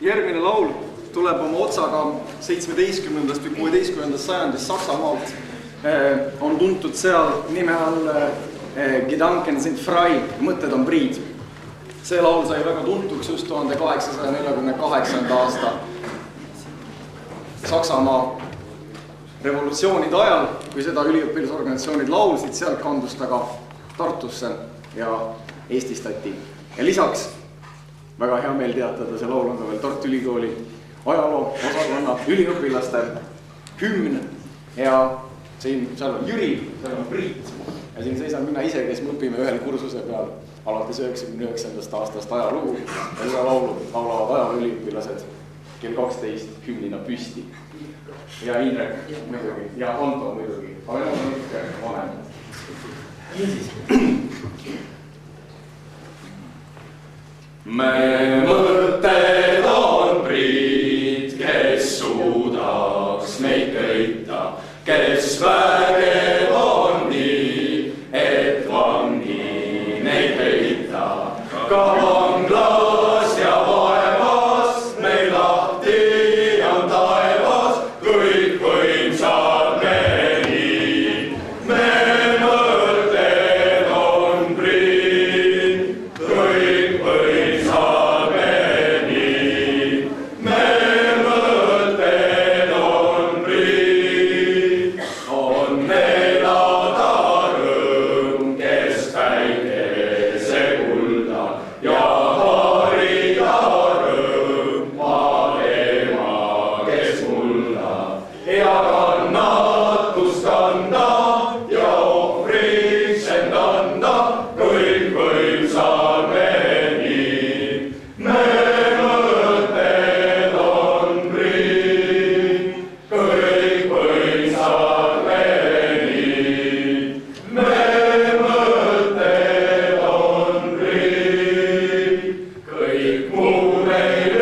Järgmine laul tuleb oma otsaga 17. või 16. sajandist Saksamaalt. On tuntud seal nime all Gedanken sind frei, mõtted on priid. See laul sai väga tuntuks just 1848. aasta Saksamaa revolutsioonide ajal, kui seda üliõpilasorganisatsioonid laulsid, sealt kandus ta ka Tartusse ja eestistati. Ja lisaks väga hea meel teatada, see laul on ka veel Tartu Ülikooli ajaloo osakonna üliõpilaste hümn ja seal on Jüri, seal on Priit ja siin seisan mina ise, kes me õpime ühel kursuse peal alates 99. aastast ajalugu ja seda laulu laulavad ajalooüliõpilased kell 12 hümnina püsti. Ja Indrek muidugi ja Anto muidugi, aga nad on ikka vanemad. Me mõtted on Priit, kes suudaks meid köita, kes vägev on nii, et vangi neid peita. Ka vanglas ja vaevas meil lahti on taevas, kõik võimsad me nii. Me mõtted on Priit, kõik võimsad me nii. Me mõtted on Priit, on elada rõõm, kes päikese kulda ja harida rõõm, maa ema, kes mulda ja kannatust kanda ja ohvriks end anda, kõik võimsad me nii. Me mõtted on Priit, kõik võimsad me nii. Me mõtted on Priit, kõik muu meil